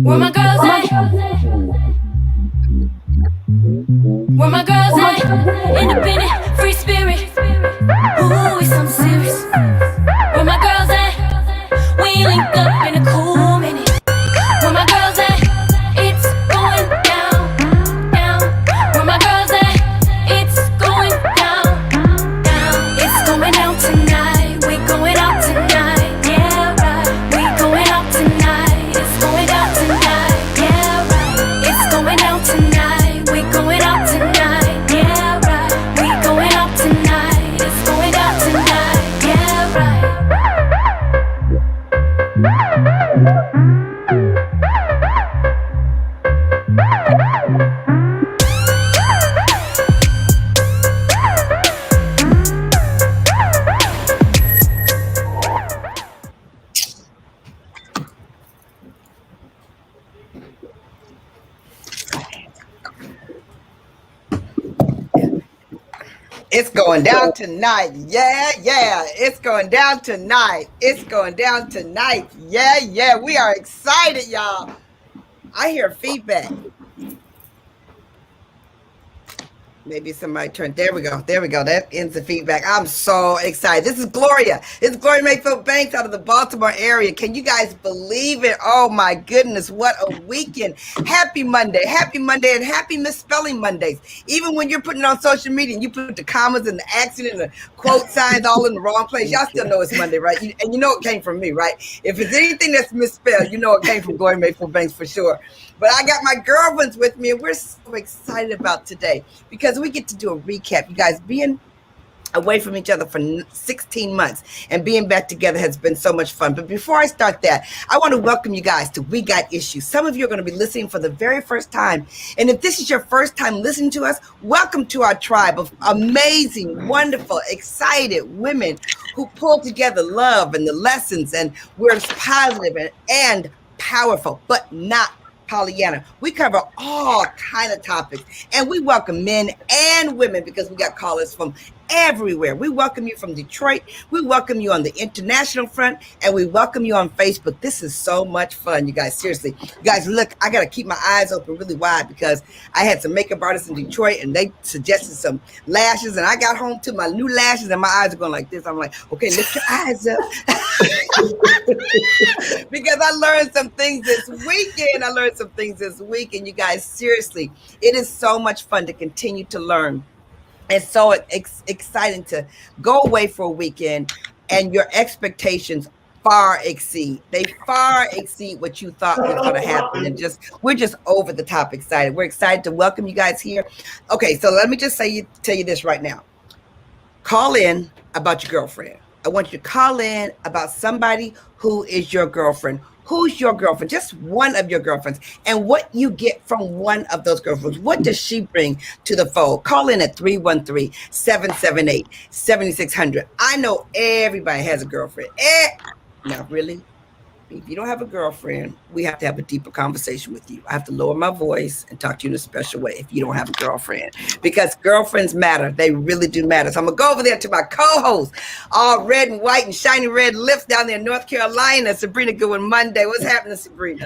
Where my girls at? Where my girls at? Independent, free spirit. Ooh, it's something serious. Where my girls at? We link up in a cool minute. Where my girls at? It's going down, down. Where my girls at? It's going down, down. It's going down tonight. We going out tonight. Yeah, right. We going out tonight. It's going down tonight. Yeah, right. It's going down tonight. We going out tonight. Yeah, right. We going out tonight. It's going down tonight. Yeah, right. It's going down tonight. Yeah, yeah. It's going down tonight. It's going down tonight. Yeah, yeah. We are excited, y'all. I hear feedback. Maybe somebody turned. There we go. There we go. That ends the feedback. I'm so excited. This is Gloria. This is Gloria Mayfield Banks out of the Baltimore area. Can you guys believe it? Oh my goodness. What a weekend. Happy Monday. Happy Monday and happy misspelling Mondays. Even when you're putting it on social media and you put the commas and the accent and the quote signs all in the wrong place, y'all still know it's Monday, right? And you know it came from me, right? If it's anything that's misspelled, you know it came from Gloria Mayfield Banks for sure. But I got my girlfriends with me, and we're so excited about today because we get to do a recap. You guys being away from each other for 16 months and being back together has been so much fun. But before I start that, I want to welcome you guys to We Got Issues. Some of you are going to be listening for the very first time. And if this is your first time listening to us, welcome to our tribe of amazing, wonderful, excited women who pull together love and the lessons, and we're positive and powerful, but not Pollyanna. We cover all kind of topics, and we welcome men and women because we got callers from everywhere. We welcome you from Detroit. We welcome you on the international front, and we welcome you on Facebook. This is so much fun, you guys. Seriously, you guys, look, I got to keep my eyes open really wide because I had some makeup artists in Detroit, and they suggested some lashes, and I got home to my new lashes, and my eyes are going like this. I'm like, okay, lift your eyes up. Because I learned some things this weekend. And you guys, seriously, it is so much fun to continue to learn. It's so exciting to go away for a weekend and your expectations far exceed. They far exceed what you thought was going to happen. And we're just over the top excited. We're excited to welcome you guys here. Okay, so let me just tell you this right now. Call in about your girlfriend. I want you to call in about somebody who is your girlfriend. Who's your girlfriend? Just one of your girlfriends. And what you get from one of those girlfriends. What does she bring to the fold? Call in at 313-778-7600. I know everybody has a girlfriend. Now, really? If you don't have a girlfriend, we have to have a deeper conversation with you. I have to lower my voice and talk to you in a special way if you don't have a girlfriend. Because girlfriends matter. They really do matter. So I'm going to go over there to my co-host, all red and white and shiny red lips down there in North Carolina, Sabrina Goodwin Monday. What's happening, Sabrina?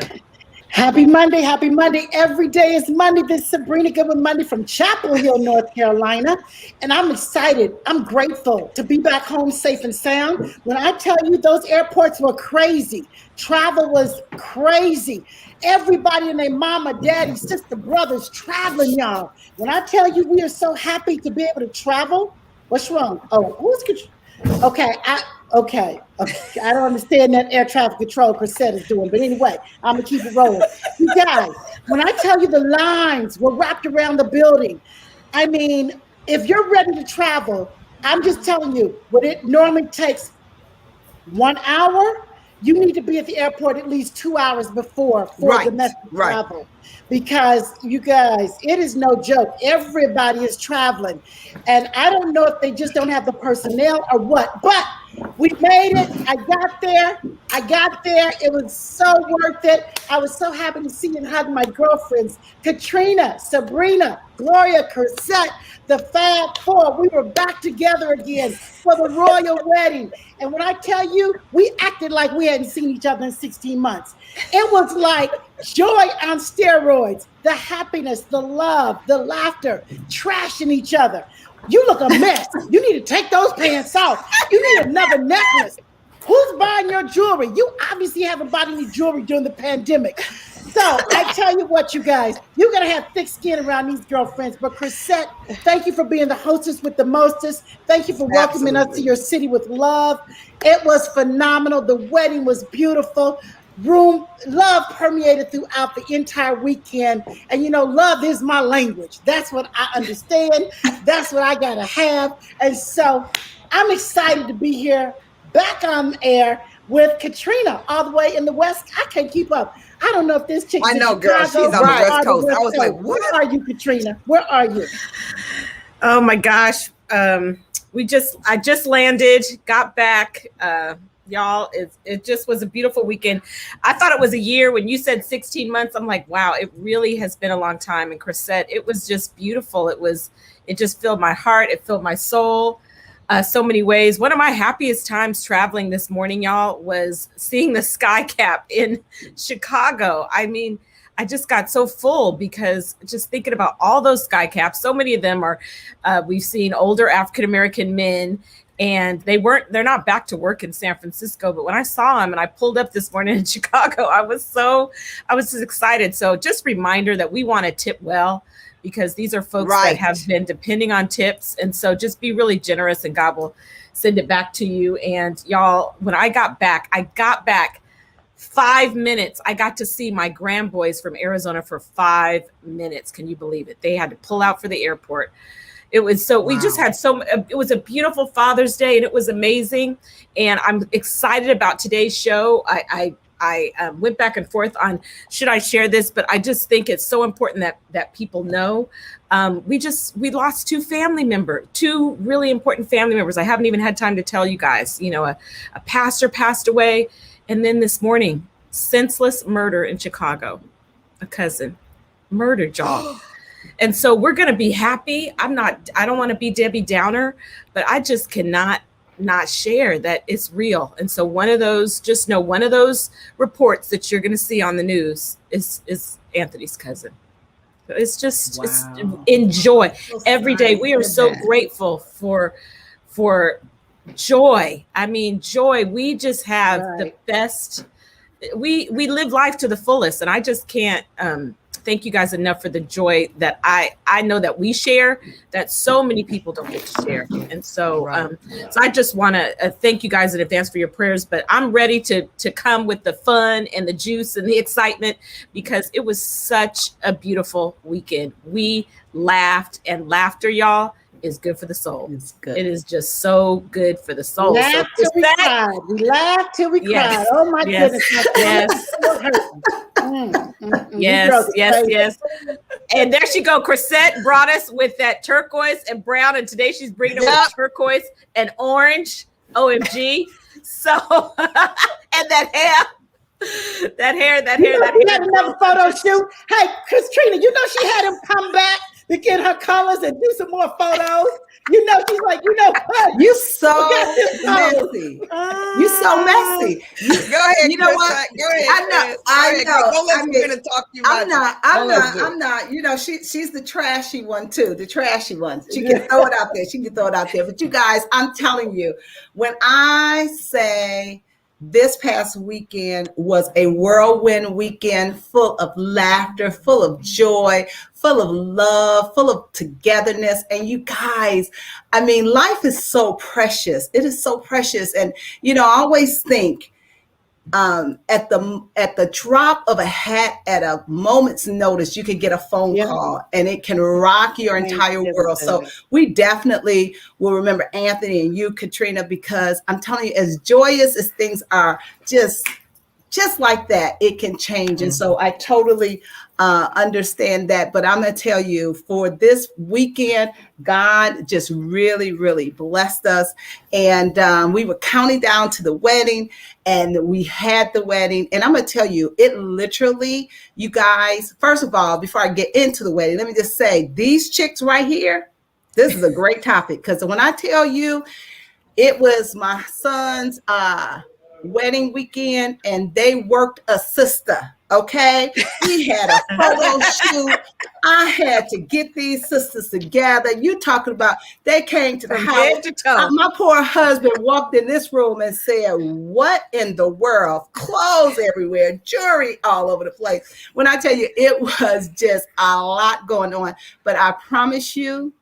Happy Monday, happy Monday. Every day is Monday. This is Sabrina Goodwin Monday from Chapel Hill, North Carolina. And I'm excited. I'm grateful to be back home safe and sound. When I tell you those airports were crazy, travel was crazy. Everybody and their mama, daddy, sister, brothers traveling, y'all. When I tell you we are so happy to be able to travel, what's wrong? Oh, who's okay? Okay. I don't understand that air traffic control Crisette is doing, but anyway, I'm gonna keep it rolling. You guys, when I tell you the lines were wrapped around the building, I mean, if you're ready to travel, I'm just telling you, what it normally takes 1 hour, you need to be at the airport at least 2 hours before for domestic travel. Because you guys, it is no joke. Everybody is traveling. And I don't know if they just don't have the personnel or what, but we made it. I got there. It was so worth it. I was so happy to see and hug my girlfriends, Caterina, Sabrina, Gloria, Crisette, the Fab Four. We were back together again for the royal wedding. And when I tell you, we acted like we hadn't seen each other in 16 months. It was like joy on steroids, the happiness, the love, the laughter, trashing each other. You look a mess. You need to take those pants off. You need another necklace. Who's buying your jewelry? You obviously haven't bought any jewelry during the pandemic. So I tell you what, you guys, you're going to have thick skin around these girlfriends. But Chrisette, thank you for being the hostess with the mostest. Thank you for welcoming us to your city with love. It was phenomenal. The wedding was beautiful. Love permeated throughout the entire weekend. And, you know, love is my language. That's what I understand. That's what I got to have. And so I'm excited to be here back on air with Caterina all the way in the West. I can't keep up. I don't know if this chick. I know, girl. She's on the West Coast. I was like, what? Where are you, Caterina? Where are you? Oh my gosh. I just landed, got back. Y'all, it just was a beautiful weekend. I thought it was a year. When you said 16 months, I'm like, wow, it really has been a long time. And Chrisette, it was just beautiful. It just filled my heart. It filled my soul. So many ways. One of my happiest times traveling this morning, y'all, was seeing the sky cap in Chicago. I mean, I just got so full because just thinking about all those sky caps, so many of them are, we've seen older African-American men, and they're not back to work in San Francisco. But when I saw them and I pulled up this morning in Chicago, I was just excited. So just reminder that we want to tip well, because these are folks that have been depending on tips. And so just be really generous, and God will send it back to you. And y'all, when I got back 5 minutes. I got to see my grandboys from Arizona for 5 minutes. Can you believe it? They had to pull out for the airport. It was we just had it was a beautiful Father's Day, and it was amazing. And I'm excited about today's show. I went back and forth on, should I share this? But I just think it's so important that people know. We lost two really important family members. I haven't even had time to tell you guys. You know, a pastor passed away. And then this morning, senseless murder in Chicago. A cousin murdered, y'all. And so we're going to be happy. I don't want to be Debbie Downer, but I just cannot not share that it's real. And so one of those reports that you're going to see on the news is Anthony's cousin. So it's just, it's enjoy every day. We are so grateful for joy. I mean, joy. We just have the best. We live life to the fullest, and I just can't thank you guys enough for the joy that I know that we share, that so many people don't get to share. And so so I just want to thank you guys in advance for your prayers, but I'm ready to come with the fun and the juice and the excitement, because it was such a beautiful weekend. We laughed, and laughter, y'all, is good for the soul. It's good. It is just so good for the soul. Laugh till we cried. We laughed till we cried. Oh my goodness. Yes. And there she go. Chrisette brought us with that turquoise and brown, and today she's bringing it with turquoise and orange. OMG. So, and that hair. We had another photo shoot. Hey, Caterina, you know she had him come back to get her colors and do some more photos. You know, she's like, what? You so messy. You so messy. Go ahead. You know Chris, what? Go ahead. I know. Don't let me talk to you. I'm not. You know, she's the trashy one too. The trashy one. She can throw it out there. But you guys, I'm telling you, when I say this past weekend was a whirlwind weekend, full of laughter, full of joy, full of love, full of togetherness. And you guys, I mean, life is so precious. It is so precious. And, you know, I always think at the drop of a hat, at a moment's notice, you could get a phone call and it can rock your entire world. So we definitely will remember Anthony and you, Caterina, because I'm telling you, as joyous as things are, just just like that, it can change. And so I totally understand that. But I'm going to tell you, for this weekend, God just really, really blessed us. And we were counting down to the wedding, and we had the wedding. And I'm going to tell you, it literally, you guys, first of all, before I get into the wedding, let me just say, these chicks right here, this is a great topic, because when I tell you, it was my son's wedding weekend, and they worked a sister. Okay, we had a photo shoot. I had to get these sisters together. You talking about, they came to the house. My poor husband walked in this room and said, "What in the world? Clothes everywhere, jewelry all over the place." When I tell you, it was just a lot going on. But I promise you,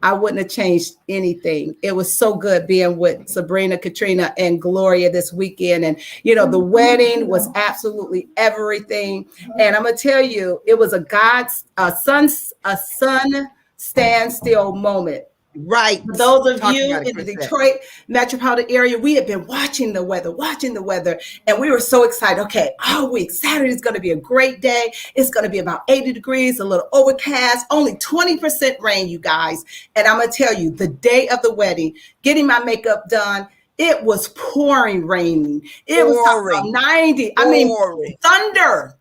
I wouldn't have changed anything. It was so good being with Sabrina, Caterina, and Gloria this weekend. And, you know, the wedding was absolutely everything. And I'm going to tell you, it was a sun standstill moment. Right. For those of you in the Detroit metropolitan area, we have been watching the weather, and we were so excited. Okay, all week, Saturday is going to be a great day. It's going to be about 80 degrees, a little overcast, only 20% rain, you guys. And I'm going to tell you, the day of the wedding, getting my makeup done, it was pouring raining. It was about 90. I mean, thunder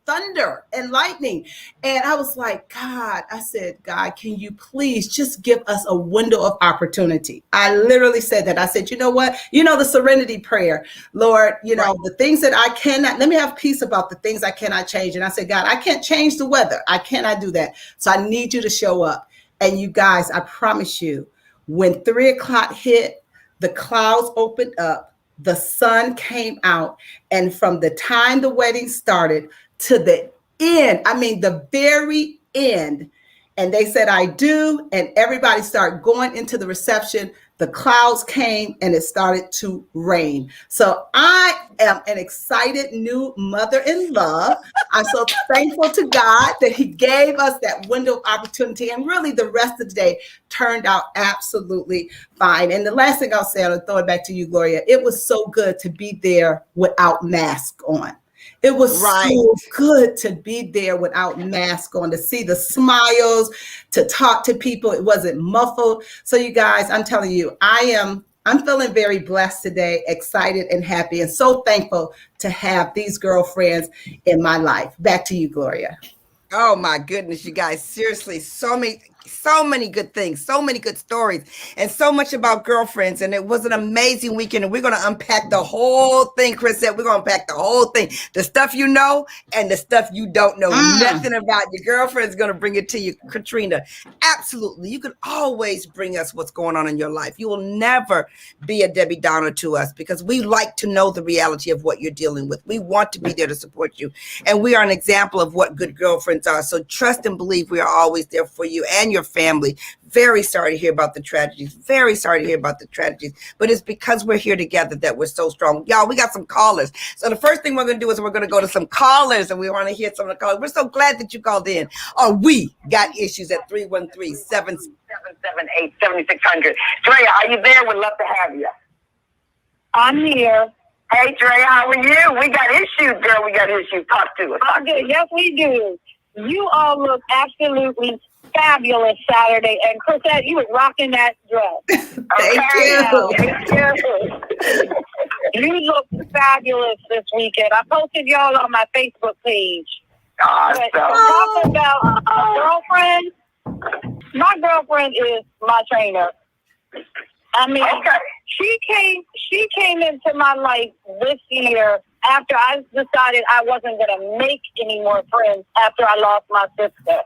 and lightning. And I was like, God, I said, God, can you please just give us a window of opportunity? I literally said that. I said, you know what? You know, the serenity prayer, Lord, you know, the things that I cannot, let me have peace about the things I cannot change. And I said, God, I can't change the weather. I cannot do that. So I need you to show up. And you guys, I promise you, when 3 o'clock hit, the clouds opened up, the sun came out, and from the time the wedding started to the end, I mean, the very end, and they said, "I do," and everybody started going into the reception. The clouds came and it started to rain. So I am an excited new mother-in-law. I'm so thankful to God that he gave us that window of opportunity. And really the rest of the day turned out absolutely fine. And the last thing I'll say, I'll throw it back to you, Gloria. It was so good to be there without mask on. It was so good to be there without mask on, to see the smiles, to talk to people. It wasn't muffled. So you guys, I'm telling you, I'm feeling very blessed today, excited and happy, and so thankful to have these girlfriends in my life. Back to you, Gloria. Oh my goodness, you guys, seriously, so many good things, so many good stories, and so much about girlfriends. And it was an amazing weekend, and we're going to unpack the whole thing. Chris said we're going to unpack the whole thing, the stuff you know and the stuff you don't know nothing about. Your girlfriend's going to bring it to you. Caterina, absolutely, you can always bring us what's going on in your life. You will never be a Debbie Downer to us, because we like to know the reality of what you're dealing with. We want to be there to support you, and we are an example of what good girlfriends are. So trust and believe we are always there for you and your family. Very sorry to hear about the tragedies. Very sorry to hear about the tragedies. But it's because we're here together that we're so strong. Y'all, we got some callers. So the first thing we're going to do is we're going to go to some callers, and we want to hear some of the callers. We're so glad that you called in. We got issues at 313-777-7600. Drea, are you there? We'd love to have you. I'm here. Hey, Drea, how are you? We got issues, girl. We got issues. Talk to us. Okay, yes, we do. You all look absolutely fabulous Saturday, and Chrisette, you was rocking that dress. Thank you. You look fabulous this weekend. I posted y'all on my Facebook page. Awesome. Talking about a girlfriend, my girlfriend is my trainer. I mean, she came into my life this year after I decided I wasn't going to make any more friends after I lost my sister.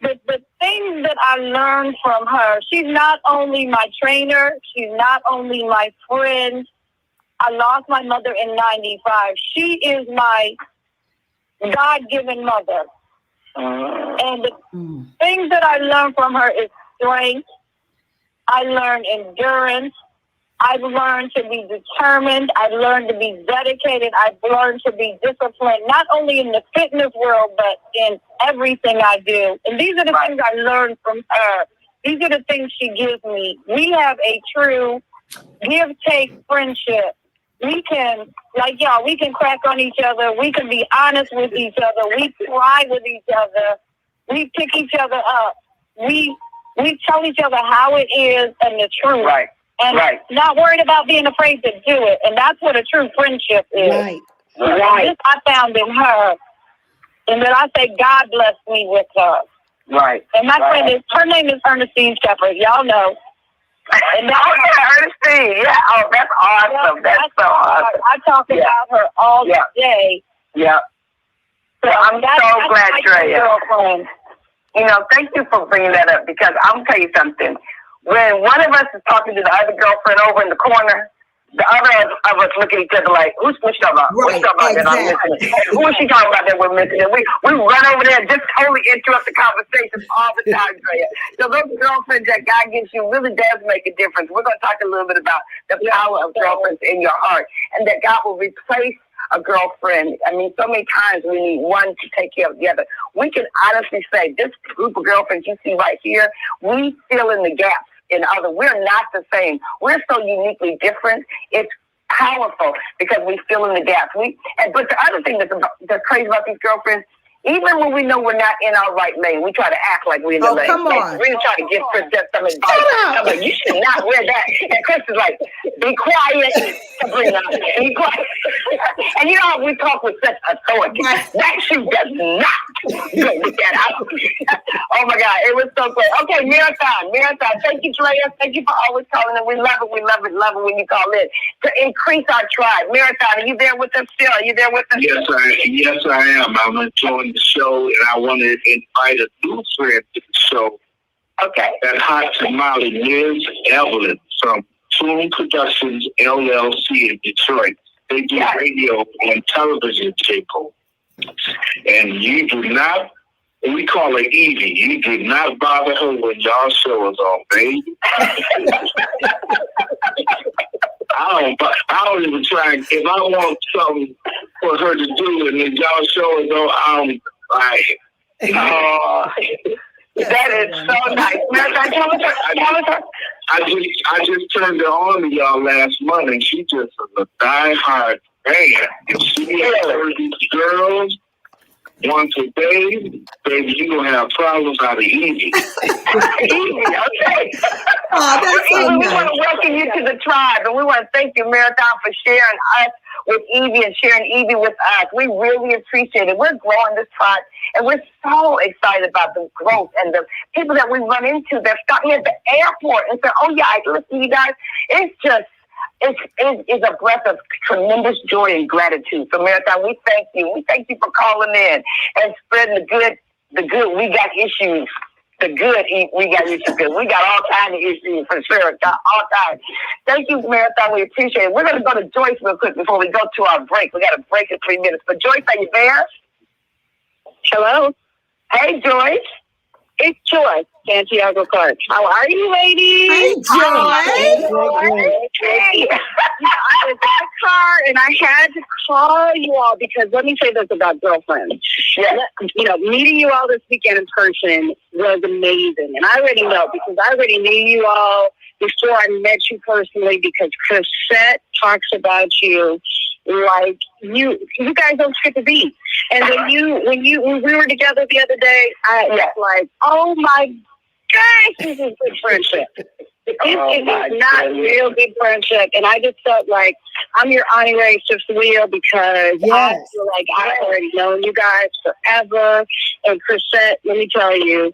The things that I learned from her, she's not only my trainer, she's not only my friend. I lost my mother in 95. She is my God-given mother. And the things that I learned from her is strength. I learned endurance. I've learned to be determined. I've learned to be dedicated. I've learned to be disciplined, not only in the fitness world, but in everything I do. And these are the things I learned from her. These are the things she gives me. We have a true give-take friendship. we can, like y'all, we can crack on each other. We can be honest with each other. We cry with each other. We pick each other up. We tell each other how it is and the truth. Right. And not worried about being afraid to do it. And that's what a true friendship is. Right. This I found in her. And then I say, God bless me with her. Right. And my friend her name is Ernestine Shepherd. Y'all know. And Ernestine. Yeah. Oh, that's awesome. That's so awesome. I talk about her all day. Yeah. So I'm so glad, Drea. You know, thank you for bringing that up, because I'm tell you something. When one of us is talking to the other girlfriend over in the corner, the other of us look at each other like, who's she talking about? Right, Who's talking about that I'm missing? Who is she talking about that we're missing? And we run over there and just totally interrupt the conversation all the time, Drea. So those girlfriends that God gives you really does make a difference. We're going to talk a little bit about the power of girlfriends in your heart, and that God will replace a girlfriend. I mean, so many times we need one to take care of the other. We can honestly say this group of girlfriends you see right here, we fill in the gaps. In other, we're not the same. We're so uniquely different. It's powerful because we fill in the gaps. But the other thing that's crazy about these girlfriends, even when we know we're not in our right lane, we try to act like we're in the lane. Come on. We're trying to give Chrisette some advice. I'm like, you should not wear that. And Chris is like, be quiet, Sabrina. Be quiet. And you know how we talk with such authority. That shoe does not go with that out. Oh my God, it was so great. Okay, Marathon. Thank you, Drea. Thank you for always calling in. We love it when you call in. To increase our tribe. Marathon, are you there with us still? Are you there with us? Yes, I am. I'm enjoying the show, and I want to invite a new friend to the show. Okay. That hot tamale, Ms. Evelyn from Tune Productions LLC in Detroit. They do radio and television cable. And you do not, we call her Evie, you do not bother her when y'all show is on, baby. I don't even try. If I want something for her to do and then y'all show is on, I'm like, oh, that is so nice. I just turned her on to y'all last month, and she just is a diehard fan. And she heard these girls once a day, baby, you gonna have problems out of Evie. Evie, okay. Oh, that's so Evie, nice. we want to welcome you to the tribe, and we want to thank you, Marathon, for sharing us with Evie and sharing Evie with us. We really appreciate it. We're growing this tribe, and we're so excited about the growth and the people that we run into that stop me at the airport and say, oh yeah, I listen to you guys. It's just, it's a breath of tremendous joy and gratitude. So Marathon, we thank you. We thank you for calling in and spreading the good, we got issues. The good, we got issues. We got all kinds of issues for sure. Got all kinds. Thank you, Marathon. We appreciate it. We're going to go to Joyce real quick before we go to our break. We got a break in 3 minutes. But Joyce, are you there? Hello. Hey, Joyce. It's Joyce, Santiago Clark. How are you, ladies? Hey, Joyce. Hey. I was in the car and I had to call you all because let me say this about girlfriends. Yeah. You know, meeting you all this weekend in person was amazing. And I already know because I already knew you all before I met you personally because Crisette talks about you like you guys don't skip a beat. And when we were together the other day, I was like, oh my gosh, this is good friendship. This is not real good friendship. And I just felt like I'm your honorary fifth wheel because I feel like I've already known you guys forever. And Chrisette, let me tell you,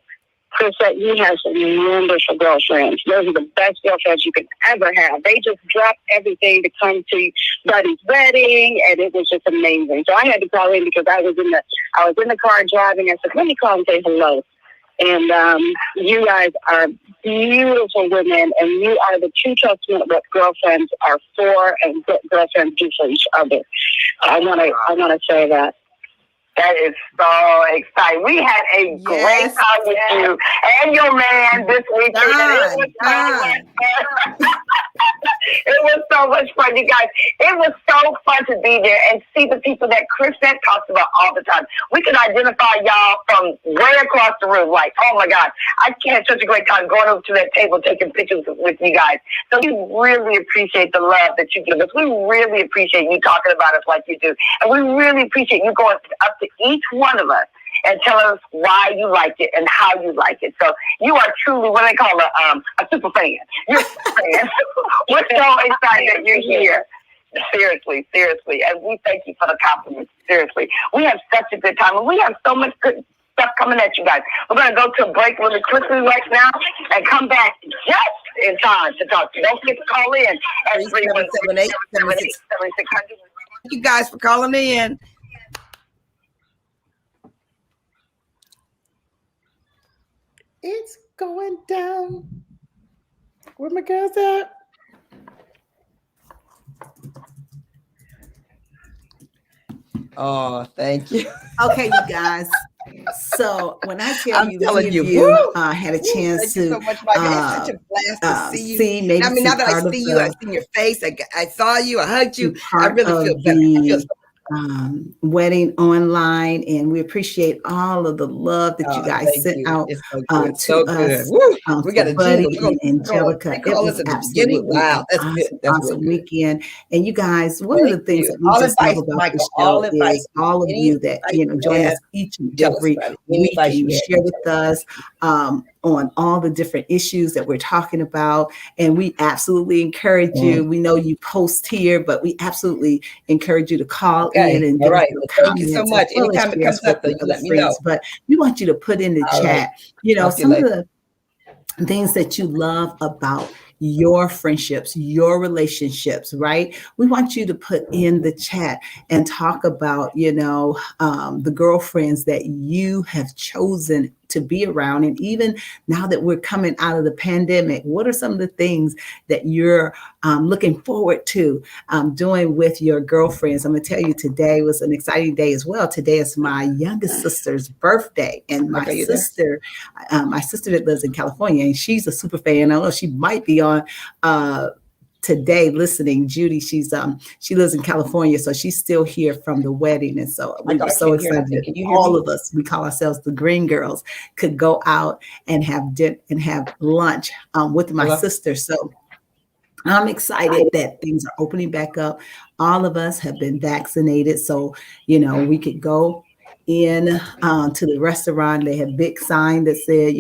Chrisette, you have some wonderful girlfriends. Those are the best girlfriends you could ever have. They just dropped everything to come to Buddy's wedding, and it was just amazing. So I had to call in because I was in the car driving. I said, let me call and say hello. And you guys are beautiful women, and you are the true testament of what girlfriends are for and what girlfriends do for each other. I want to say that. That is so exciting. We had a great time with you and your man this weekend. It was so much fun, you guys. It was so fun to be there and see the people that Chrisette talks about all the time. We could identify y'all from way across the room. Like, oh my God, I had such a great time going over to that table, taking pictures with you guys. So we really appreciate the love that you give us. We really appreciate you talking about us like you do. And we really appreciate you going up to each one of us and tell us why you like it and how you like it. So you are truly what they call a super fan. You're a super fan. We're so excited that you're here. Seriously. And we thank you for the compliments. Seriously. We have such a good time. And we have so much good stuff coming at you guys. We're going to go to a break really quickly right now and come back just in time to talk to you. Don't forget to call in at 317-878-7600. Thank you guys for calling in. It's going down. Where my girls at? Oh, thank you. Okay, you guys. So when I tell I'm you, telling you, had a chance thank you to so much, Mike. It's such a blast to see you. maybe I mean, now that I part see of you, I see your face. I saw you. I hugged you. I part really of feel better. I feel the wedding online, and we appreciate all of the love that you guys thank sent you. out It's so good. to So us. good. Woo! We got a Buddy jingle. and Angelica. It Call was us at the absolutely beginning. Wow, that's awesome, good. That's awesome real good. weekend. And you guys, one of the Thank things you. that we All just love advice, about Michael. the All show advice. is all of Any you that advice you join have, us each and tell us every about it. Any week, advice and you you share have, with us on all the different issues that we're talking about. And we absolutely encourage you. We know you post here, but we absolutely encourage you to call in and give us your Thank you so comments, much. as well as Anytime it share comes us with up, though, your you other let me know. friends. But we want you to put in the All right. chat, Talk to you some of later. the things that you love about your friendships, your relationships, right? We want you to put in the chat and talk about, the girlfriends that you have chosen to be around. And even now that we're coming out of the pandemic, what are some of the things that you're looking forward to doing with your girlfriends? I'm going to tell you, today was an exciting day as well. Today is my youngest sister's birthday, and my sister that lives in California, and she's a super fan. I don't know, she might be on today listening. Judy, she lives in California, so she's still here from the wedding. And so we were so excited that all of us, we call ourselves the Green Girls, could go out and have dinner and have lunch with my sister. So I'm excited that things are opening back up. All of us have been vaccinated, so we could go in to the restaurant. They had a big sign that said,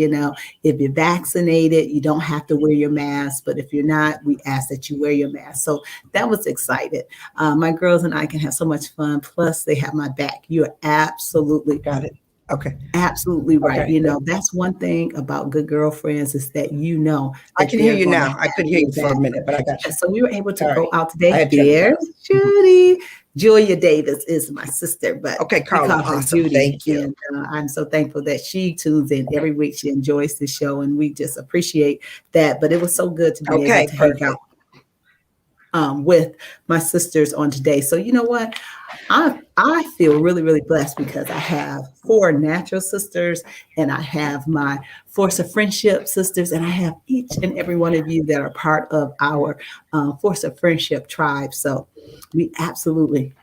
if you're vaccinated, you don't have to wear your mask. But if you're not, we ask that you wear your mask. So that was excited. My girls and I can have so much fun. Plus, they have my back. You're absolutely got it. Okay. Absolutely right. Okay. That's one thing about good girlfriends is that I can hear you now. I couldn't hear you for a minute, but I got you. So we were able to go out today. There's Judy. Julia Davis is my sister, but okay, Carla, awesome. Judy. Thank you. And I'm so thankful that she tunes in every week. She enjoys the show, and we just appreciate that. But it was so good to be able to hang out with my sisters on today. So you know what? I feel really, really blessed because I have 4 natural sisters, and I have my Force of Friendship sisters, and I have each and every one of you that are part of our Force of Friendship tribe. So we absolutely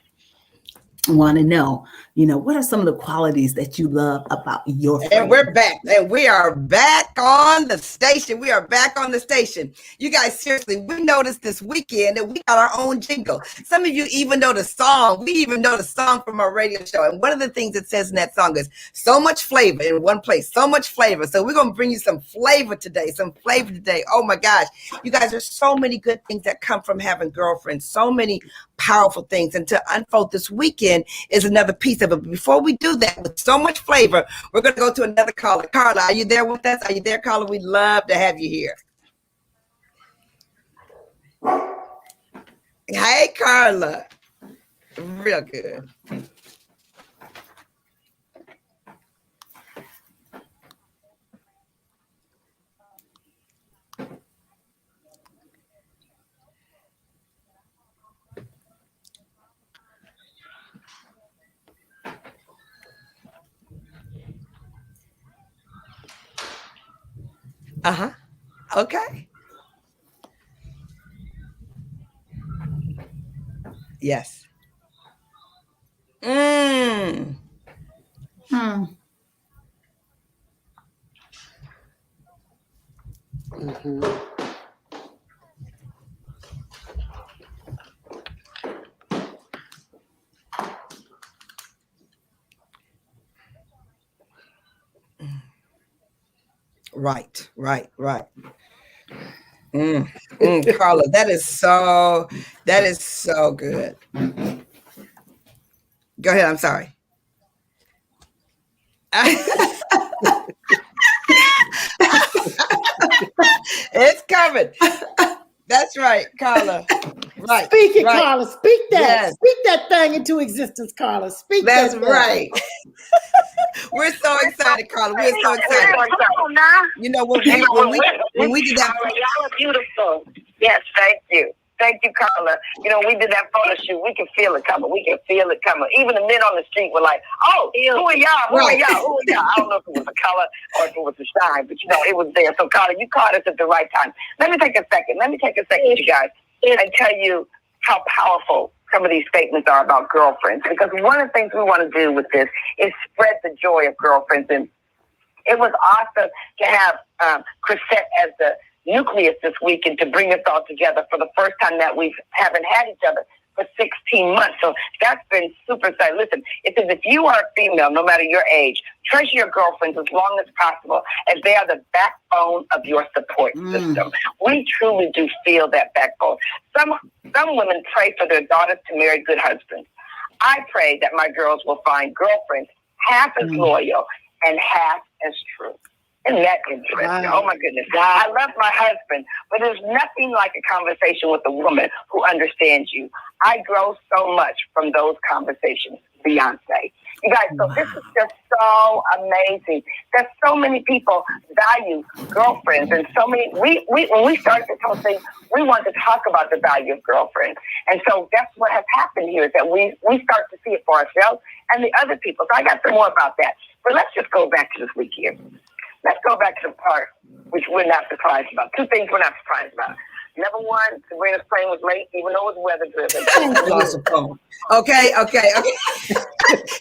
want to know, what are some of the qualities that you love about your friend? And we're back, and we are back on the station. We are back on the station. You guys, seriously, we noticed this weekend that we got our own jingle. Some of you even know the song. We even know the song from our radio show. And one of the things it says in that song is so much flavor in one place, so much flavor. So we're going to bring you some flavor today, Oh my gosh. You guys, there's so many good things that come from having girlfriends, so many powerful things. And to unfold this weekend is another piece of it. But before we do that, with so much flavor, we're going to go to another caller. Carla, are you there with us? Are you there, Carla? We'd love to have you here. Hey, Carla. Real good. Uh-huh. Okay. Yes. Right. Carla, that is so good. Go ahead. I'm sorry. It's coming. That's right, Carla. Right. Speak it, right. Carla. Speak that. Yes. Speak that thing into existence, Carla. Speak That's that thing. right. We're so excited, Carla. We're so excited. You know when we did that. Y'all are beautiful. Yes, thank you. Thank you, Carla. You know, we did that photo shoot. We can feel it coming. Even the men on the street were like, "Oh, who are y'all? Who are y'all? I don't know if it was a color or if it was a shine, but you know, it was there. So, Carla, you caught us at the right time. Let me take a second, you guys, and tell you how powerful some of these statements are about girlfriends. Because one of the things we want to do with this is spread the joy of girlfriends. And it was awesome to have Crisette as the nucleus this week and to bring us all together for the first time that we haven't had each other for 16 months. So that's been super exciting. Listen, it says if you are a female, no matter your age, treasure your girlfriends as long as possible, as they are the backbone of your support system. We truly do feel that backbone. Some women pray for their daughters to marry good husbands. I pray that my girls will find girlfriends half as loyal and half as true. Isn't that interesting? Wow. Oh, my goodness. I love my husband, but there's nothing like a conversation with a woman who understands you. I grow so much from those conversations, Beyonce. You guys, so this is just so amazing. There's so many people value girlfriends, and so many, when we started this whole thing, we wanted to talk about the value of girlfriends. And so that's what has happened here, is that we start to see it for ourselves and the other people. So I got some more about that. But let's just go back to this week here. Let's go back to the part which we're not surprised about. Two things we're not surprised about. Number one, Sabrina's plane was late, even though it was weather-driven. She lost her phone. Okay.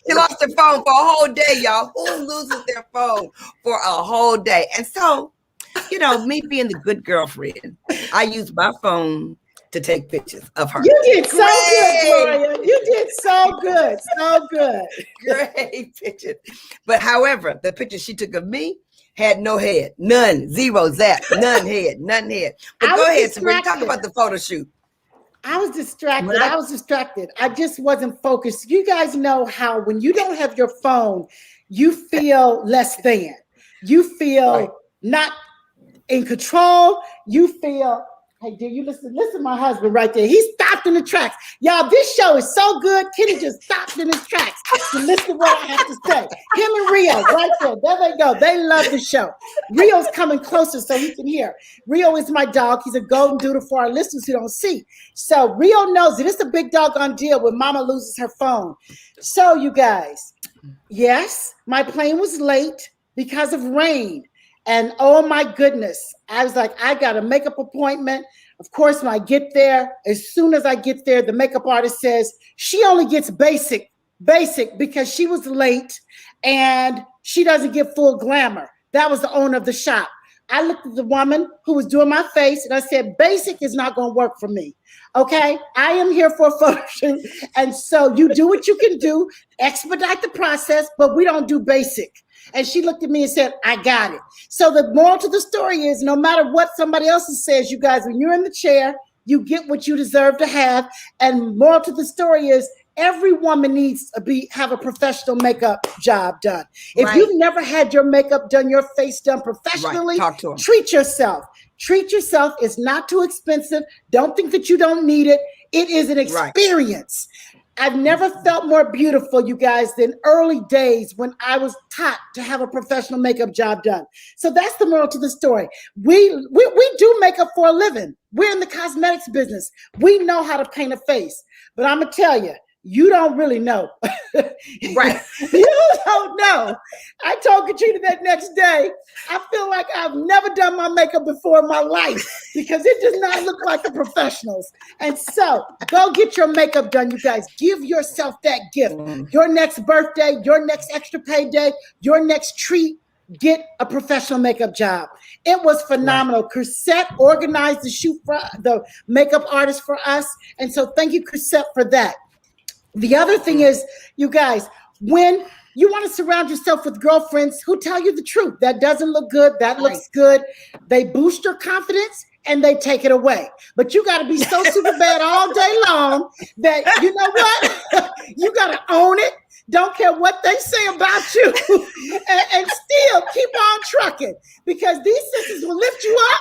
She lost her phone for a whole day, y'all. Who loses their phone for a whole day? And so, you know, me being the good girlfriend, I use my phone to take pictures of her. You did so good, Gloria. You did so good. So good. Great pictures. But however, the picture she took of me had no head, none, zero, zap, none head. But go ahead, Sabrina, talk about the photo shoot. I was distracted. I just wasn't focused. You guys know how when you don't have your phone, you feel less than. You feel not in control. You feel, hey, dear, you listen to my husband right there. He stopped in the tracks. Y'all, this show is so good. Kenny just stopped in his tracks to listen to what I have to say. Him and Rio right there. There they go. They love the show. Rio's coming closer so he can hear. Rio is my dog. He's a golden doodle for our listeners who don't see. So Rio knows that it's a big doggone deal when mama loses her phone. So you guys, yes, my plane was late because of rain. And oh my goodness, I was like, I got a makeup appointment. Of course, when I get there, as soon as I get there, the makeup artist says she only gets basic because she was late and she doesn't get full glamour. That was the owner of the shop. I looked at the woman who was doing my face and I said, basic is not going to work for me. Okay, I am here for a photo shoot. And so you do what you can do, expedite the process, but we don't do basic. And she looked at me and said, I got it. So the moral to the story is no matter what somebody else says, you guys, when you're in the chair, you get what you deserve to have. And moral to the story is every woman needs to have a professional makeup job done. If you've never had your makeup done, your face done professionally, treat yourself. Treat yourself. It's not too expensive. Don't think that you don't need it. It is an experience. I've never felt more beautiful, you guys, than early days when I was taught to have a professional makeup job done. So that's the moral to the story. We do makeup for a living. We're in the cosmetics business. We know how to paint a face. But I'm going to tell you, you don't really know. Right. You don't know. I told Caterina that next day, I feel like I've never done my makeup before in my life because it does not look like the professionals. And so go get your makeup done, you guys. Give yourself that gift. Your next birthday, your next extra payday, your next treat, get a professional makeup job. It was phenomenal. Right. Chrisette organized the shoot for the makeup artist for us. And so thank you, Chrisette, for that. The other thing is, you guys, when you want to surround yourself with girlfriends who tell you the truth, that doesn't look good, that looks good, they boost your confidence and they take it away. But you got to be so super bad all day long that, you know what? You got to own it. Don't care what they say about you and still keep on trucking because these sisters will lift you up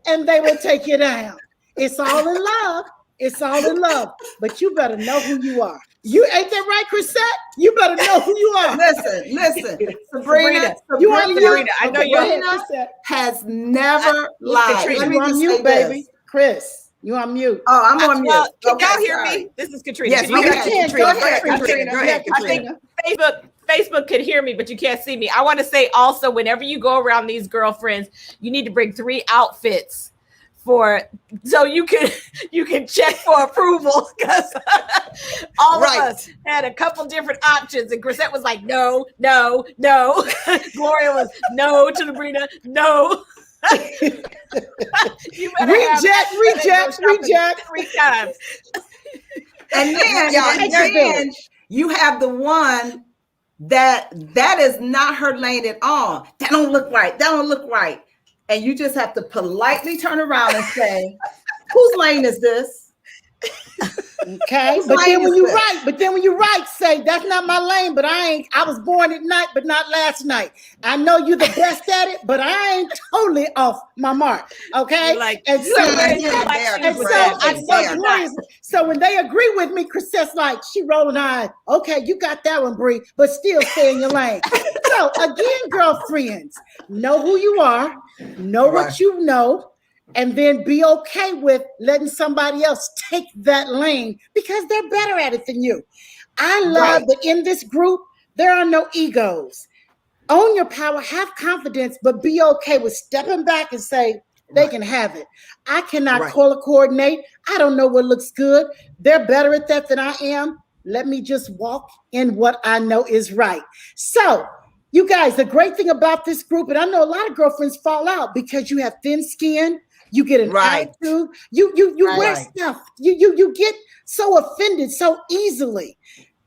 and they will take you down. It's all in love. It's all in love, but you better know who you are. You ain't that right, Chrisette? You better know who you are. Listen. Sabrina, you are Sabrina. I know Sabrina has never lied. Let me on mute, baby. Chris, you on mute. Oh, I'm on mute. Can y'all hear me? This is Caterina. Yes, we can. Go ahead, Caterina. I think Facebook could hear me, but you can't see me. I want to say also, whenever you go around these girlfriends, you need to bring 3 outfits so you can check for approval because all of us had a couple different options and Chrisette was like no. Gloria was no to Sabrina, no. You reject 3 times. And then you have the one that is not her lane at all. That don't look right. And you just have to politely turn around and say, whose lane is this? Okay. But then when you write, say, that's not my lane, but I was born at night, but not last night. I know you're the best at it, but I ain't totally off my mark. Okay. So when they agree with me, Crisette's like, she rolling eyes. Okay, you got that one, Bree, but still stay in your lane. So again, girlfriends, know who you are, know what you know, and then be okay with letting somebody else take that lane because they're better at it than you. I love that in this group, there are no egos. Own your power, have confidence, but be okay with stepping back and say, they can have it. I cannot color coordinate. I don't know what looks good. They're better at that than I am. Let me just walk in what I know is right. So, you guys, the great thing about this group, and I know a lot of girlfriends fall out because you have thin skin, you get an attitude, you wear stuff, you get so offended so easily.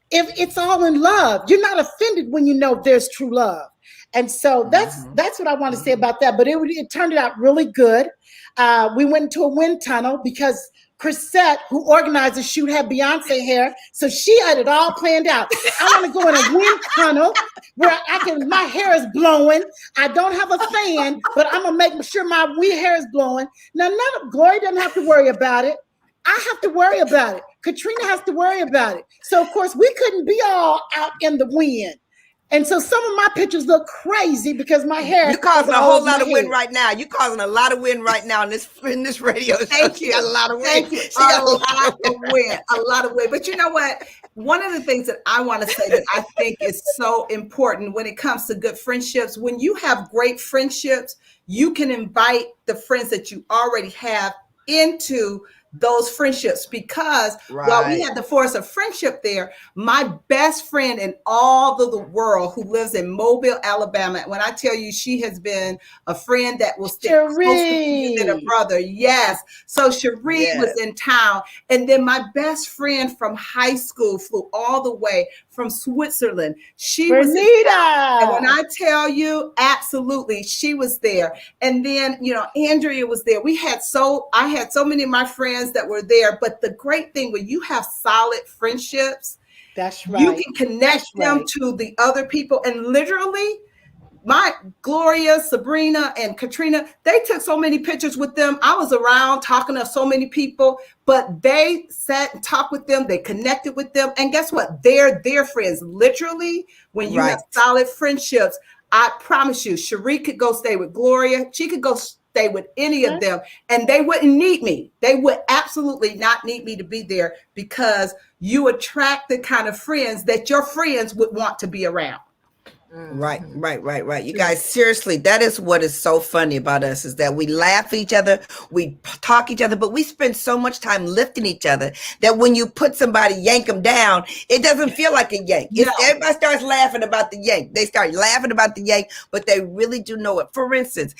If it's all in love, you're not offended when you know there's true love. And so that's what I want to say about that. But it turned out really good. We went into a wind tunnel because Crisette, who organized the shoot, had Beyonce hair. So she had it all planned out. I want to go in a wind tunnel where my hair is blowing. I don't have a fan, but I'm going to make sure my hair is blowing. Now, Gloria doesn't have to worry about it. I have to worry about it. Caterina has to worry about it. So, of course, we couldn't be all out in the wind. And so some of my pictures look crazy because my hair. You're causing a whole lot of wind right now. You're causing a lot of wind right now in this radio show. Thank you. A lot of wind. Thank you. A lot of wind. But you know what? One of the things that I want to say that I think is so important when it comes to good friendships, when you have great friendships, you can invite the friends that you already have into those friendships because while we had the force of friendship there, my best friend in all of the world who lives in Mobile, Alabama, when I tell you she has been a friend that will stick close to me than a brother. Yes. So Cherie was in town. And then my best friend from high school flew all the way from Switzerland. She was and when I tell you, absolutely, she was there. And then, Andrea was there. I had so many of my friends that were there. But the great thing when you have solid friendships, that's right. You can connect them to the other people. And literally, my Gloria, Sabrina, and Caterina, they took so many pictures with them. I was around talking to so many people, but they sat and talked with them. They connected with them. And guess what? They're their friends. Literally, when you have solid friendships, I promise you, Cherie could go stay with Gloria. She could go stay with any of them, and they wouldn't need me. They would absolutely not need me to be there, because you attract the kind of friends that your friends would want to be around. Right. You guys, seriously, that is what is so funny about us, is that we laugh at each other, we talk each other, but we spend so much time lifting each other that when you put somebody, yank them down, it doesn't feel like a yank. No. Everybody starts laughing about the yank. They start laughing about the yank, but they really do know it. For instance,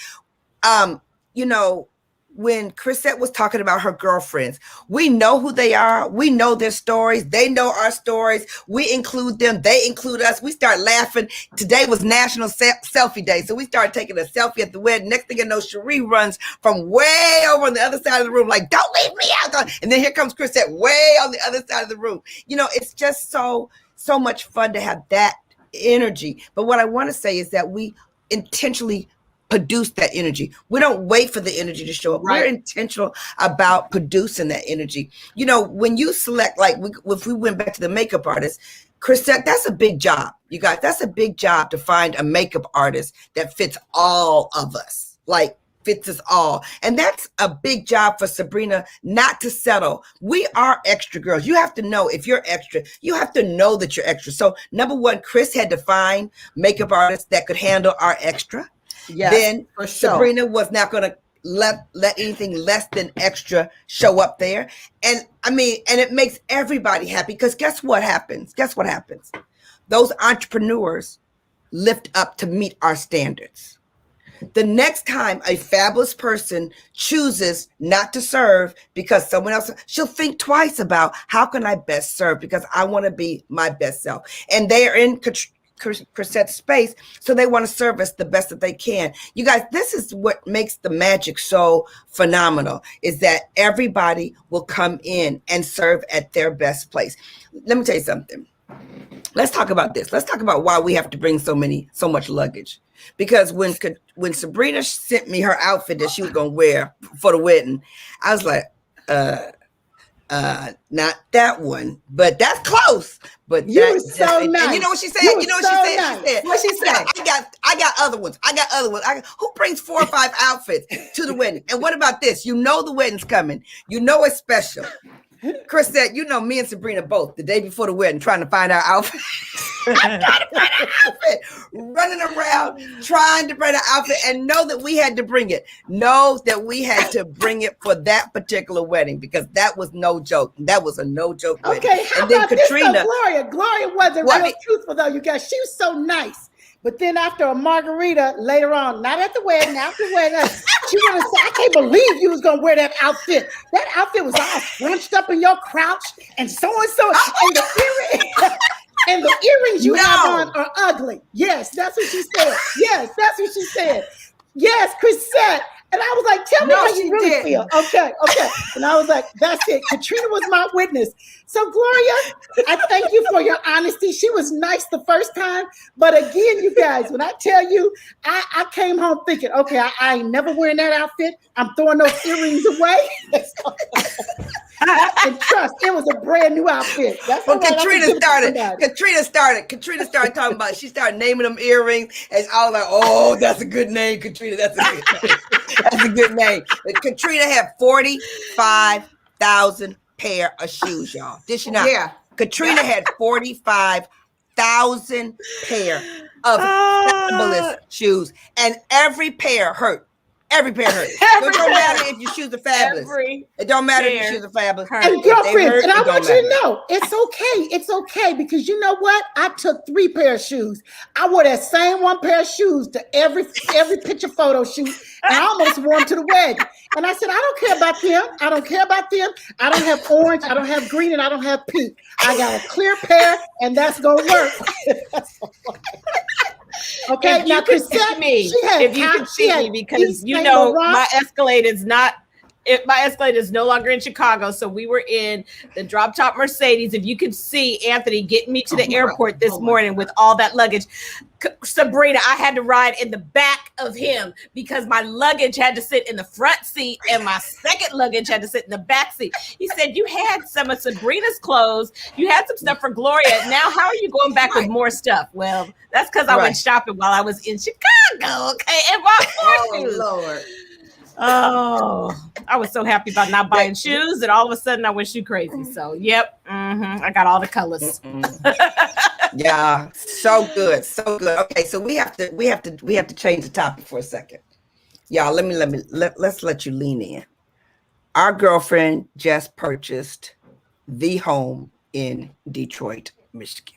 you know, when Chrisette was talking about her girlfriends, we know who they are. We know their stories. They know our stories. We include them. They include us. We start laughing. Today was National Selfie Day. So we started taking a selfie at the wedding. Next thing you know, Cherie runs from way over on the other side of the room, like, don't leave me out. And then here comes Chrisette way on the other side of the room. You know, it's just so much fun to have that energy. But what I want to say is that we intentionally produce that energy. We don't wait for the energy to show up. Right. We're intentional about producing that energy. You know, when you select, like if we went back to the makeup artist, Chrisette, that's a big job. You guys, that's a big job to find a makeup artist that fits all of us, like fits us all. And that's a big job for Sabrina not to settle. We are extra girls. You have to know if you're extra, you have to know that you're extra. So number one, Chris had to find makeup artists that could handle our extra. Yes, then for sure. Sabrina was not going to let anything less than extra show up there. And I mean, and it makes everybody happy, because guess what happens? Those entrepreneurs lift up to meet our standards. The next time a fabulous person chooses not to serve because someone else, she'll think twice about how can I best serve, because I want to be my best self. And they are in Crisette's space, so they want to service the best that they can. You guys, this is what makes the magic so phenomenal, is that everybody will come in and serve at their best place. Let me tell you something. Let's talk about this. Let's talk about why we have to bring so much luggage. Because when Sabrina sent me her outfit that she was gonna wear for the wedding, I was like, not that one, but that's close. But you were so nice. And you know what she said? You know what she said? What she said? I got other ones. Who brings 4 or 5 outfits to the wedding? And what about this? You know the wedding's coming. You know it's special. Chrisette, you know me and Sabrina both the day before the wedding trying to find our outfit. Running around trying to find an outfit, and know that we had to bring it. Know that we had to bring it for that particular wedding, because that was no joke. That was a no joke wedding. Okay, how about Caterina, this though, Gloria wasn't real truthful though, you guys. She was so nice. But then after a margarita later on, not at the wedding, after the wedding, she wanted to say, I can't believe you was going to wear that outfit. That outfit was all scrunched up in your crouch and so-and-so. And the earrings you have on are ugly. Yes, that's what she said. Yes, that's what she said. Yes, Chrisette. And I was like, tell me how you really feel. Okay. And I was like, that's it. Caterina was my witness. So Gloria, I thank you for your honesty. She was nice the first time. But again, you guys, when I tell you, I came home thinking, okay, I ain't never wearing that outfit. I'm throwing those earrings away. And trust, it was a brand new outfit. That's what Caterina started talking about. She started naming them earrings, and I was like, "Oh, that's a good name, Caterina. That's a good name. That's a good name." Caterina had 45,000 pair of shoes, y'all. Did she not? Yeah. Caterina had 45,000 pair of fabulous shoes, and every pair hurt. Every pair hurts. It don't matter if your shoes are fabulous. It don't matter if your shoes are fabulous. And girlfriends, and I want you to know, it's okay. It's okay, because you know what? I took 3 pair of shoes. I wore that same 1 pair of shoes to every picture photo shoot, and I almost wore them to the wedding. And I said, I don't care about them. I don't care about them. I don't have orange, I don't have green, and I don't have pink. I got a clear pair, and that's gonna work. Okay, now Crisette, if you could see me, because you know my Escalade is not. My Escalade is no longer in Chicago, so we were in the drop top Mercedes. If you could see Anthony getting me to the airport this morning with all that luggage, Sabrina, I had to ride in the back of him because my luggage had to sit in the front seat and my second luggage had to sit in the back seat. He said, you had some of Sabrina's clothes, you had some stuff for Gloria. Now, how are you going back with more stuff? Well, that's because I went shopping while I was in Chicago, okay? And my Lord. Oh, I was so happy about not buying shoes, and all of a sudden I went shoe crazy. So, yep, I got all the colors. Yeah, so good, so good. Okay, so we have to change the topic for a second, y'all. Let's let you lean in. Our girlfriend just purchased the home in Detroit, Michigan.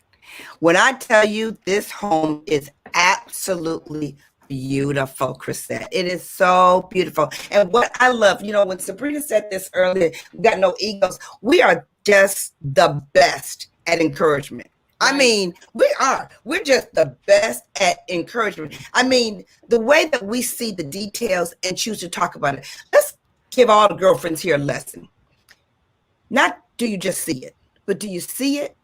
When I tell you this home is absolutely beautiful, Crisette. It is so beautiful. And what I love, when Sabrina said this earlier, we got no egos. We are just the best at encouragement. Right. I mean, we're just the best at encouragement. I mean, the way that we see the details and choose to talk about it. Let's give all the girlfriends here a lesson. Not do you just see it, but do you see it?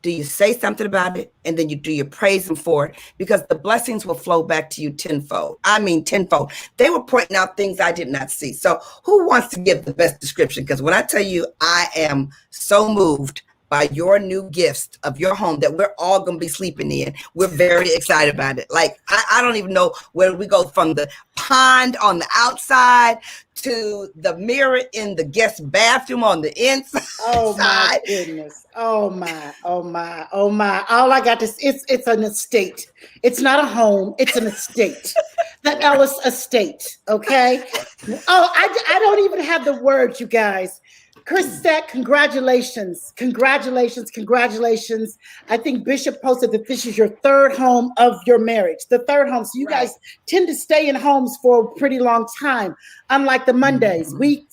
Do you say something about it? And then you praise them for it, because the blessings will flow back to you tenfold. I mean, tenfold. They were pointing out things I did not see. So who wants to give the best description? Because when I tell you, I am so moved by your new gifts of your home that we're all going to be sleeping in. We're very excited about it. Like, I don't even know where we go from the pond on the outside to the mirror in the guest bathroom on the inside. Oh my goodness. Oh my. All I got is it's an estate. It's not a home. It's an estate. The Ellis estate. Okay. Oh, I don't even have the words, you guys. Chrisette, congratulations. I think Bishop posted that this is your third home of your marriage, the third home. So you guys tend to stay in homes for a pretty long time. Unlike the Mondays, we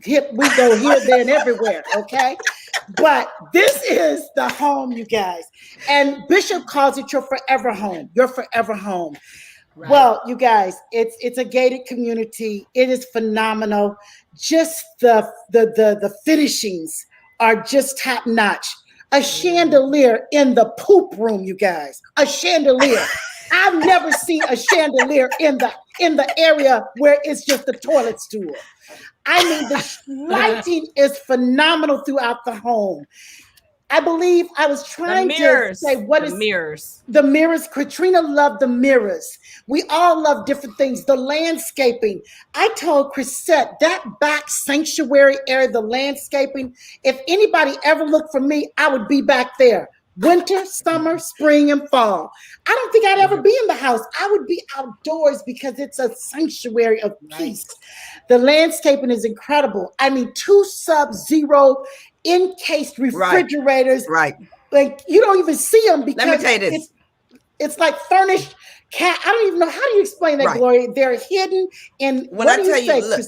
go here, there, and everywhere, okay? But this is the home, you guys. And Bishop calls it your forever home, Right. Well, you guys, it's a gated community. It is phenomenal. Just the finishings are just top notch. A chandelier in the poop room, you guys. A chandelier. I've never seen a chandelier in the area where it's just the toilet stool. I mean, the lighting is phenomenal throughout the home. I believe I was trying to say mirrors. The mirrors. Caterina loved the mirrors. We all love different things. The landscaping. I told Chrisette that back sanctuary area, the landscaping, if anybody ever looked for me, I would be back there. Winter, summer, spring, and fall. I don't think I'd ever be in the house. I would be outdoors because it's a sanctuary of peace. The landscaping is incredible. I mean, 2 Sub-Zero encased refrigerators. Right. Like, you don't even see them because let me tell you this. It's like furnished cat. I don't even know. How do you explain that, Gloria? They're hidden. And when I tell you, look,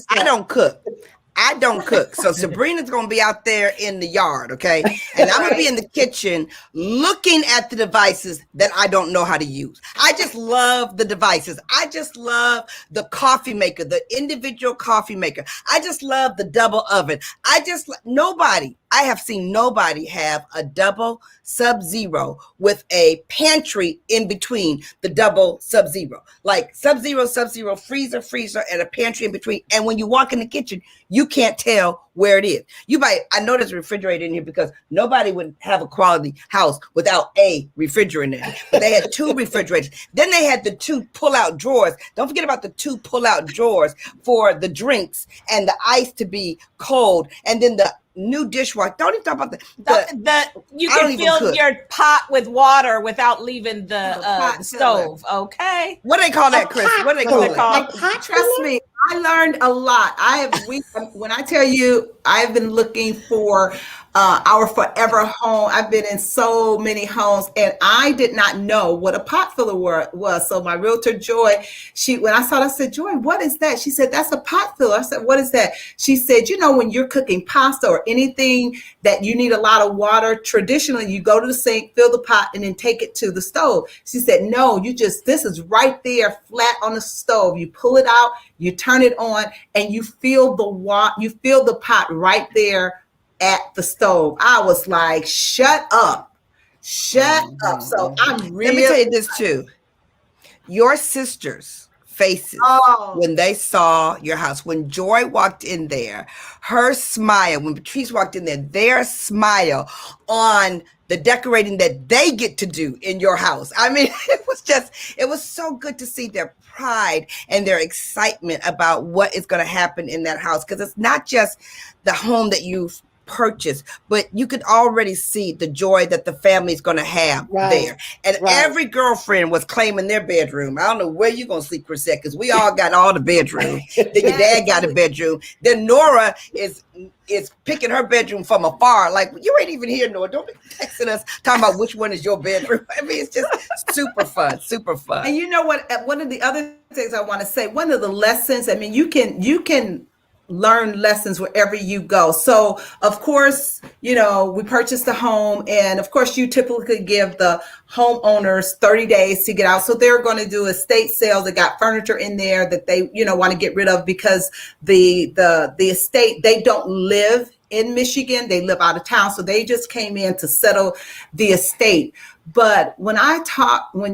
I don't cook. So Sabrina's going to be out there in the yard, okay? And I'm going to be in the kitchen looking at the devices that I don't know how to use. I just love the devices. I just love the coffee maker, the individual coffee maker. I just love the double oven. I have seen nobody have a double Sub-Zero with a pantry in between the double Sub-Zero. Like Sub-Zero, freezer, and a pantry in between. And when you walk in the kitchen, you can't tell where it is. I know there's a refrigerator in here because nobody would have a quality house without a refrigerator in it. But they had 2 refrigerators. Then they had the 2 pull-out drawers. Don't forget about the 2 pull-out drawers for the drinks and the ice to be cold. And then the new dishwasher. Don't even talk about the you can fill your pot with water without leaving the stove. Okay. What do they call that, Chris? What do they call it? Trust me, I learned a lot. When I tell you, I've been looking for our forever home. I've been in so many homes, and I did not know what a pot filler was. So my realtor, Joy, when I saw it, I said, Joy, what is that? She said, that's a pot filler. I said, what is that? She said, when you're cooking pasta or anything that you need a lot of water, traditionally you go to the sink, fill the pot, and then take it to the stove. She said, no, this is right there flat on the stove. You pull it out, you turn it on, and you feel the pot right there at the stove. I was like, shut up. So I'm really. Let me tell you this too. Your sisters' faces when they saw your house, when Joy walked in there, her smile, when Patrice walked in there, their smile on the decorating that they get to do in your house. I mean, it was so good to see their pride and their excitement about what is going to happen in that house. Because it's not just the home that you've purchased, but you could already see the joy that the family's going to have there. And every girlfriend was claiming their bedroom. I don't know where you're going to sleep, Crisette, because we all got all the bedrooms. Then your dad got a bedroom. Then Nora is picking her bedroom from afar. Like, you ain't even here, Nora. Don't be texting us talking about which one is your bedroom. I mean, it's just super fun, super fun. And you know what? One of the other things I want to say, one of the lessons, I mean, you can learn lessons wherever you go. So of course, you know, we purchased the home, and of course you typically give the homeowners 30 days to get out. So they're going to do estate sales. They got furniture in there that they, you know, want to get rid of, because the estate, they don't live in Michigan, they live out of town. So they just came in to settle the estate. But when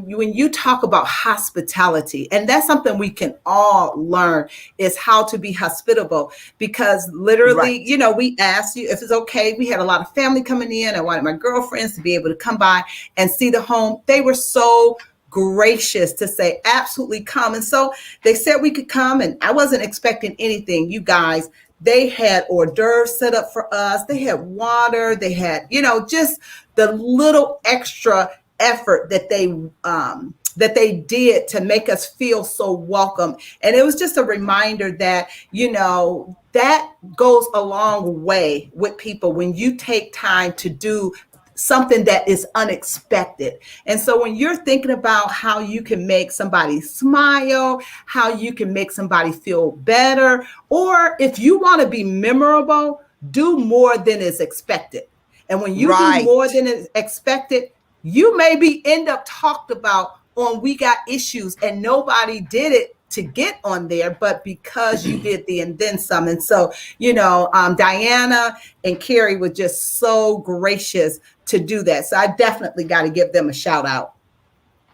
you talk about hospitality, and that's something we can all learn, is how to be hospitable, because literally, you know, we asked you if it's okay. We had a lot of family coming in. I wanted my girlfriends to be able to come by and see the home. They were so gracious to say, absolutely come. And so they said we could come, and I wasn't expecting anything, you guys. They had hors d'oeuvres set up for us. They had water. They had, you know, just the little extra effort that they did to make us feel so welcome. And it was just a reminder that, you know, that goes a long way with people when you take time to do something that is unexpected. And so when you're thinking about how you can make somebody smile, how you can make somebody feel better, or if you want to be memorable, do more than is expected. And when you do more than is expected, you maybe end up talked about on We Got Issues, and nobody did it to get on there, but because you did the and then some. And so, you know, Diana and Carrie were just so gracious to do that. So I definitely got to give them a shout out.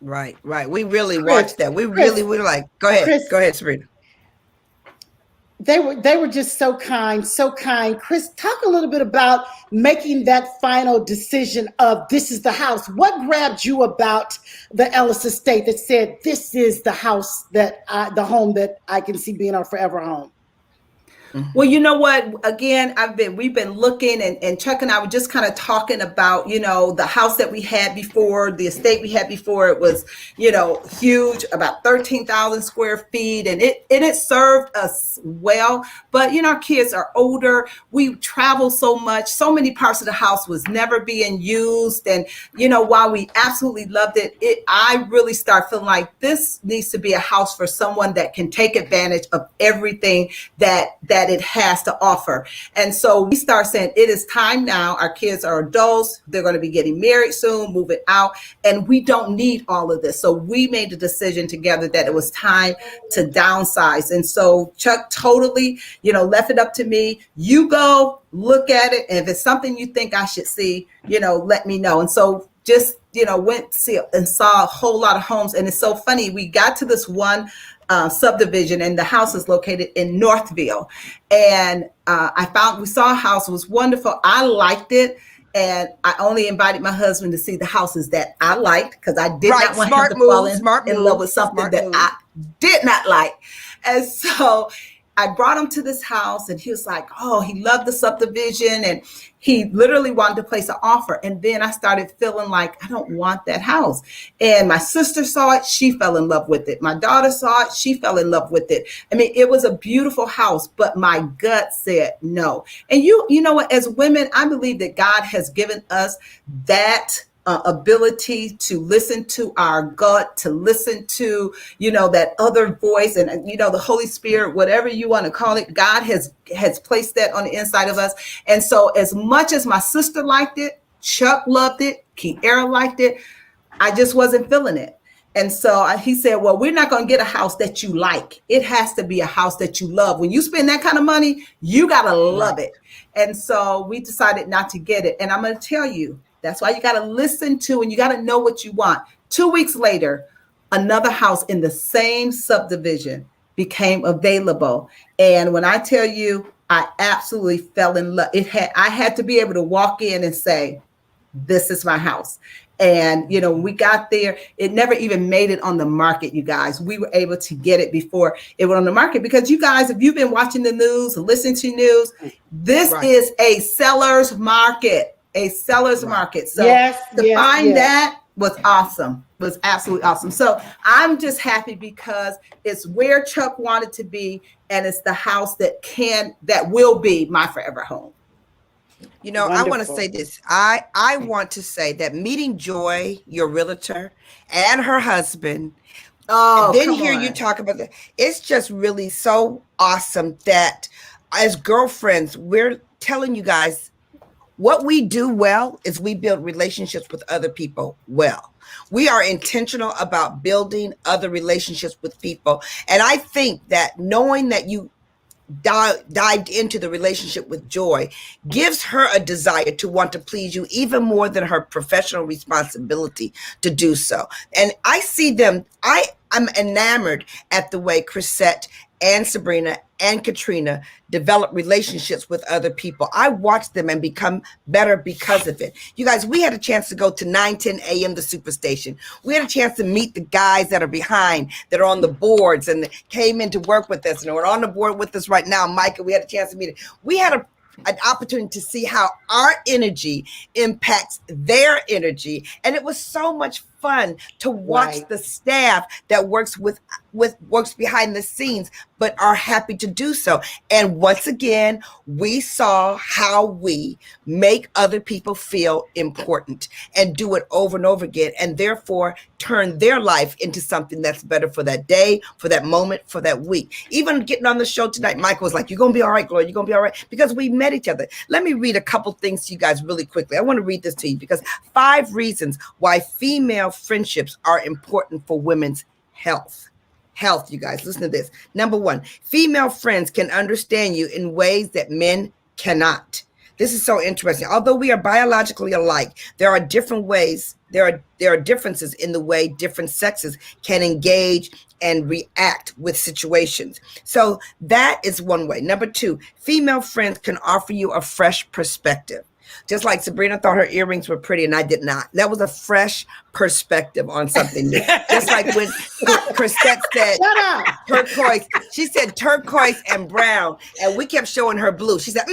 Right. We really watched that. We were like, go ahead, Sabrina. They were just so kind, so kind. Chris, talk a little bit about making that final decision of this is the house. What grabbed you about the Ellis estate that said this is the house the home that I can see being our forever home? Well, you know what? Again, we've been looking, and Chuck and I were just kind of talking about, you know, the house that we had before, the estate we had before. It was, you know, huge, about 13,000 square feet, and it served us well. But, you know, our kids are older. We travel so much. So many parts of the house was never being used. And, you know, while we absolutely loved it, I really start feeling like this needs to be a house for someone that can take advantage of everything that it has to offer. And so we start saying it is time now. Our kids are adults. They're going to be getting married soon, moving out, and we don't need all of this. So we made the decision together that it was time to downsize. And so Chuck totally, you know, left it up to me. You go look at it, and if it's something you think I should see, you know, let me know. And so just, you know, went see and saw a whole lot of homes. And it's so funny. We got to this one subdivision, and the house is located in Northville. And we saw a house. It was wonderful. I liked it. And I only invited my husband to see the houses that I liked, because I did not want him to fall in love with something that I did not like. And so I brought him to this house, and he was like, oh, he loved the subdivision, and he literally wanted to place an offer. And then I started feeling like, I don't want that house. And my sister saw it. She fell in love with it. My daughter saw it. She fell in love with it. I mean, it was a beautiful house, but my gut said no. And you know what, as women, I believe that God has given us that ability to listen to our gut, to listen to, you know, that other voice, and, you know, the Holy Spirit, whatever you want to call it, God has placed that on the inside of us. And so as much as my sister liked it, Chuck loved it, Earl liked it, I just wasn't feeling it. And so he said, well, we're not going to get a house that you like. It has to be a house that you love. When you spend that kind of money, you got to love it. And so we decided not to get it. And I'm going to tell you, that's why you got to listen to, and you got to know what you want. 2 weeks later, another house in the same subdivision became available. And when I tell you, I absolutely fell in love. I had to be able to walk in and say, this is my house. And, you know, when we got there, it never even made it on the market, you guys. We were able to get it before it went on the market because you guys, if you've been watching the news, listening to news, this is a seller's market, market. So to find that was awesome, was absolutely awesome. So I'm just happy because it's where Chuck wanted to be, and it's the house that will be my forever home. You know, wonderful. I want to say this. I want to say that meeting Joy, your realtor, and her husband, and then hear you talk about that. It's just really so awesome that as girlfriends, we're telling you guys what we do well is we build relationships with other people well. We are intentional about building other relationships with people. And I think that knowing that you dived into the relationship with Joy gives her a desire to want to please you even more than her professional responsibility to do so. And I see them, I'm enamored at the way Crisette and Sabrina and Caterina develop relationships with other people. I watch them and become better because of it. You guys, we had a chance to go to 9:10 a.m. the Superstation. We had a chance to meet the guys that are behind, that are on the boards and came in to work with us and are on the board with us right now. Micah, we had a chance to meet it. We had an opportunity to see how our energy impacts their energy. And it was so much fun to watch the staff that works works behind the scenes, but are happy to do so. And once again, we saw how we make other people feel important and do it over and over again, and therefore turn their life into something that's better for that day, for that moment, for that week. Even getting on the show tonight, Michael was like, "You're going to be all right, Gloria, you're going to be all right," because we met each other. Let me read a couple things to you guys really quickly. I want to read this to you because 5 reasons why female friendships are important for women's health. You guys, listen to this. Number 1, female friends can understand you in ways that men cannot. This is so interesting. Although we are biologically alike, there are different ways. There are differences in the way different sexes can engage and react with situations. So that is one way. Number 2, female friends can offer you a fresh perspective. Just like Sabrina thought her earrings were pretty and I did not. That was a fresh perspective on something new. Just like when Chrisette said turquoise, she said turquoise and brown, and we kept showing her blue. She said,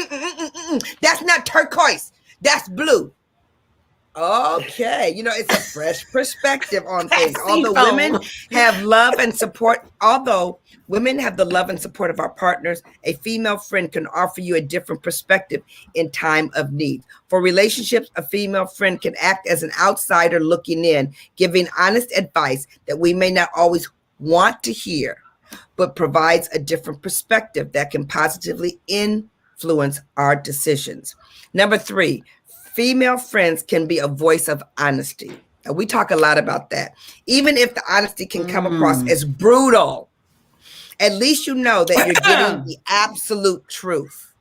that's not turquoise, that's blue. Okay, you know, it's a fresh perspective on things. Although women have love and support, women have the love and support of our partners, a female friend can offer you a different perspective in time of need. For relationships, a female friend can act as an outsider looking in, giving honest advice that we may not always want to hear, but provides a different perspective that can positively influence our decisions. Number 3, female friends can be a voice of honesty. And we talk a lot about that. Even if the honesty can come across as brutal, at least you know that you're getting the absolute truth.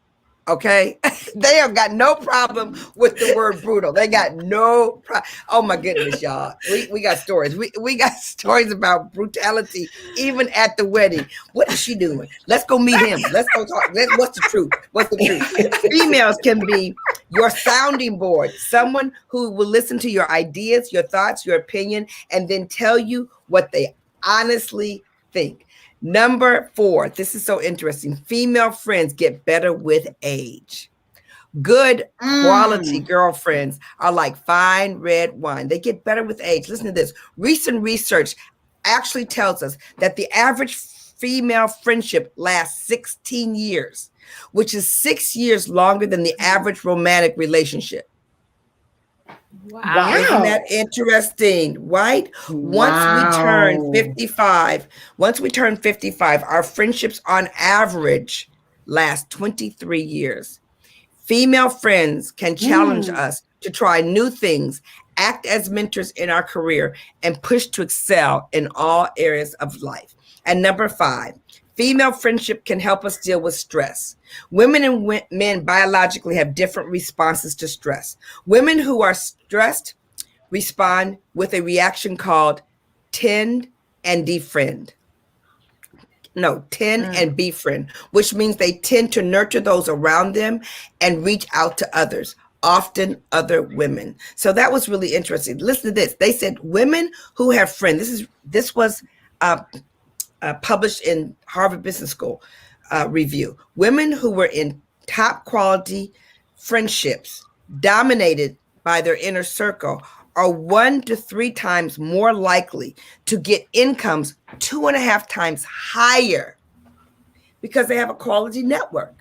Okay? They have got no problem with the word brutal. They got no problem. Oh my goodness, y'all. We got stories. We got stories about brutality even at the wedding. What is she doing? Let's go meet him. Let's go talk. What's the truth? What's the truth? Females can be your sounding board, someone who will listen to your ideas, your thoughts, your opinion, and then tell you what they honestly think. Number 4, this is so interesting. Female friends get better with age. Good quality girlfriends are like fine red wine. They get better with age. Listen to this. Recent research actually tells us that the average female friendship lasts 16 years, which is 6 years longer than the average romantic relationship. Wow. Isn't that interesting, right? Once we turn 55, our friendships on average last 23 years. Female friends can challenge us to try new things, act as mentors in our career, and push to excel in all areas of life. And number 5, female friendship can help us deal with stress. Women and men biologically have different responses to stress. Women who are stressed respond with a reaction called tend and befriend, which means they tend to nurture those around them and reach out to others. often other women. So that was really interesting. Listen to this. They said women who have friends. This was published in Harvard Business School review. Women who were in top quality friendships dominated by their inner circle are 1 to 3 times more likely to get incomes 2.5 times higher because they have a quality network.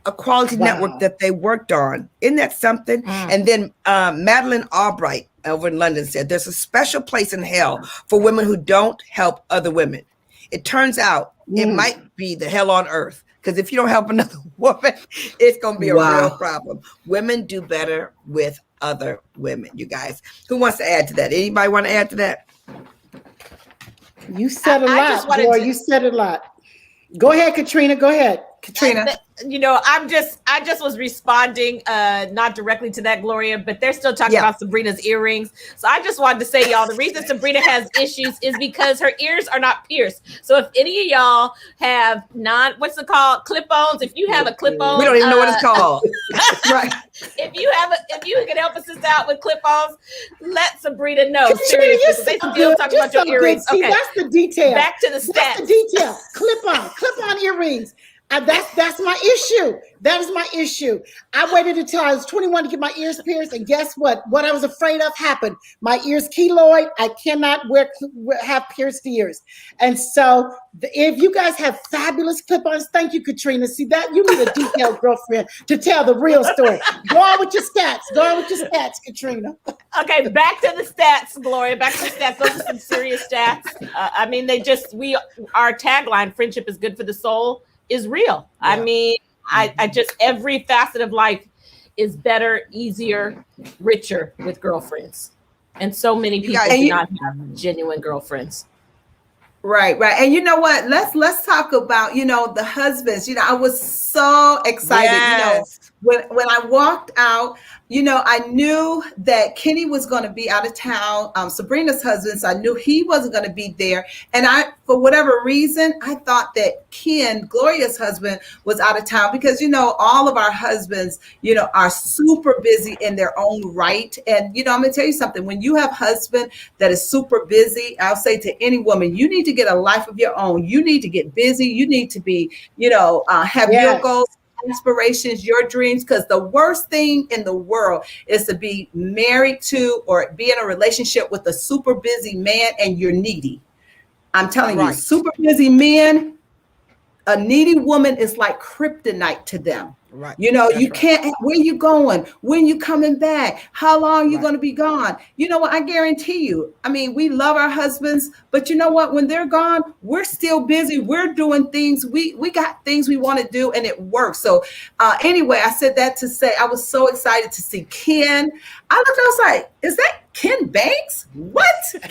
A quality network that they worked on. Isn't that something? And then Madeleine Albright over in London said, there's a special place in hell for women who don't help other women. It turns out it might be the hell on earth, because if you don't help another woman, it's going to be a real problem. Women do better with other women, you guys. Who wants to add to that? Anybody want to add to that? You said a lot, Gloria. You said a lot. Go ahead, Caterina. Go ahead. Caterina. I just was responding, not directly to that, Gloria, but they're still talking about Sabrina's earrings. So I just wanted to say, y'all, the reason Sabrina has issues is because her ears are not pierced. So if any of y'all have what's it called? Clip-ons. If you have a clip-on, we don't even know what it's called. Right. If you can help us out with clip-ons, let Sabrina know. Seriously, they still talking about your earrings. See, that's the detail. Back to the stats. That's the detail. Clip-on earrings. That's my issue. That is my issue. I waited until I was 21 to get my ears pierced, and guess what? What I was afraid of happened. My ears keloid. I cannot have pierced ears. And so, if you guys have fabulous clip-ons, thank you, Caterina. See that you need a detailed girlfriend to tell the real story. Go on with your stats. Caterina. Okay, back to the stats, Gloria. Back to the stats. Those are some serious stats. Our tagline, "Friendship is good for the soul," is real. Yeah. I mean, I just, every facet of life is better, easier, richer with girlfriends. And so many people do not have genuine girlfriends. Right. And you know what? Let's talk about, the husbands. I was so excited. Yes. When I walked out, I knew that Kenny was going to be out of town, Sabrina's husband, so I knew he wasn't going to be there. And for whatever reason, I thought that Ken, Gloria's husband, was out of town because, all of our husbands, are super busy in their own right. And, I'm going to tell you something. When you have a husband that is super busy, I'll say to any woman, you need to get a life of your own. You need to get busy. You need to be, have your goals, aspirations, your dreams, because the worst thing in the world is to be married to or be in a relationship with a super busy man and you're needy. I'm telling you, super busy men, a needy woman is like kryptonite to them. Right. You can't, where you going? When you coming back? How long you going to be gone? You know what? I guarantee you. I mean, we love our husbands, but you know what? When they're gone, we're still busy. We're doing things. We got things we want to do, and it works. So anyway, I said that to say I was so excited to see Ken. I was like, is that Ken Banks? What?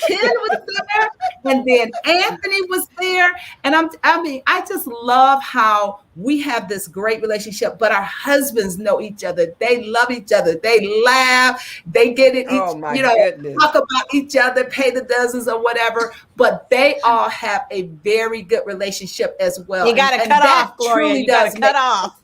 Ken was there, and then Anthony was there, and I just love how we have this great relationship, but our husbands know each other. They love each other. They laugh. They get it. Talk about each other, pay the dozens or whatever. But they all have a very good relationship as well. You got to cut off, Gloria. You got to cut off.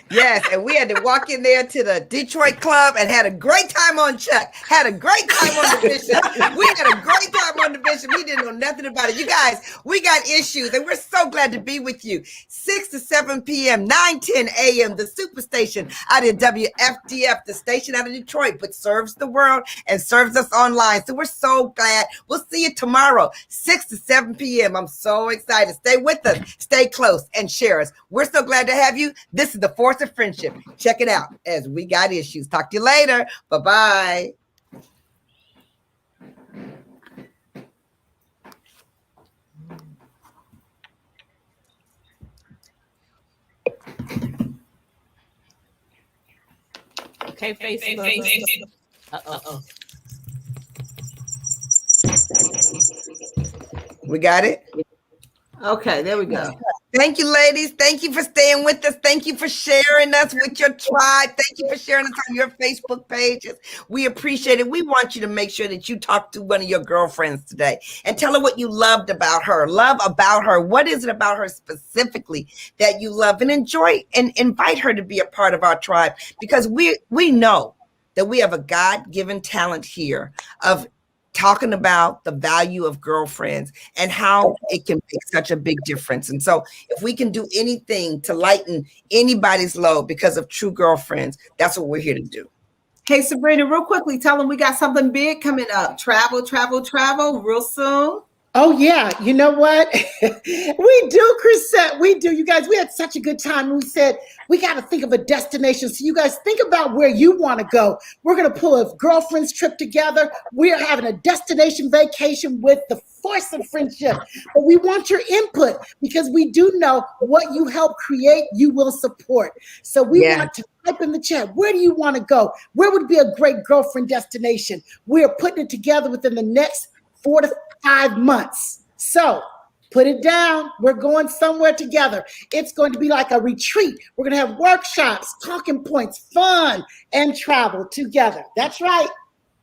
Yes, and we had to walk in there to the Detroit club and had a great time on Chuck. Had a great time on the Bishop. We had a great time on the Bishop. We didn't know nothing about it. You guys, we got issues, and we're so glad to be with you. 6 to 7 p.m., 9:10 a.m., the Superstation out of WFDF, the station out of Detroit, but serves the world and serves us online. So we're so glad. We'll see you tomorrow, 6 to 7 p.m. I'm so excited. Stay with us. Stay close and share us. We're so glad to have you. This is the Force of Friendship. Check it out as we got issues. Talk to you later. Bye-bye. Okay, Facebook. We got it? Okay, there we go. Thank you, ladies. Thank you for staying with us. Thank you for sharing us with your tribe. Thank you for sharing us on your Facebook pages. We appreciate it. We want you to make sure that you talk to one of your girlfriends today and tell her what you loved about her. Love about her. What is it about her specifically that you love, and enjoy, and invite her to be a part of our tribe, because we know that we have a God-given talent here of talking about the value of girlfriends and how it can make such a big difference. And so if we can do anything to lighten anybody's load because of true girlfriends, that's what we're here to do. Hey, Sabrina, real quickly, tell them we got something big coming up. Travel real soon. Oh, yeah. You know what? We do, Crisette. We do. You guys, we had such a good time. We said, we got to think of a destination. So you guys think about where you want to go. We're going to pull a girlfriend's trip together. We're having a destination vacation with the force of friendship. But we want your input, because we do know what you help create, you will support. So we want to type in the chat. Where do you want to go? Where would be a great girlfriend destination? We're putting it together within the next 4 to 5 months. So put it down. We're going somewhere together. It's going to be like a retreat. We're going to have workshops, talking points, fun, and travel together. That's right.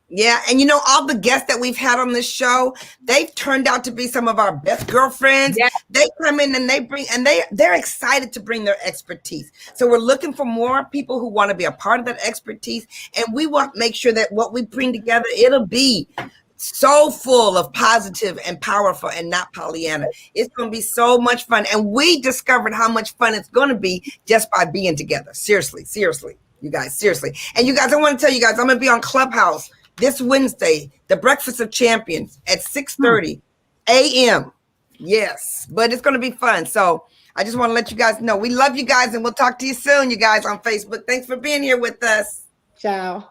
Yeah. And you know, all the guests that we've had on this show, they've turned out to be some of our best girlfriends. Yeah. They come in and they bring, and they're excited to bring their expertise. So we're looking for more people who want to be a part of that expertise. And we want to make sure that what we bring together, it'll be so full of positive and powerful and not Pollyanna. It's going to be so much fun. And we discovered how much fun it's going to be just by being together. Seriously, you guys, seriously. And you guys, I want to tell you guys, I'm going to be on Clubhouse this Wednesday, the Breakfast of Champions at 6:30 a.m. Yes, but it's going to be fun. So I just want to let you guys know we love you guys, and we'll talk to you soon, you guys, on Facebook. Thanks for being here with us. Ciao.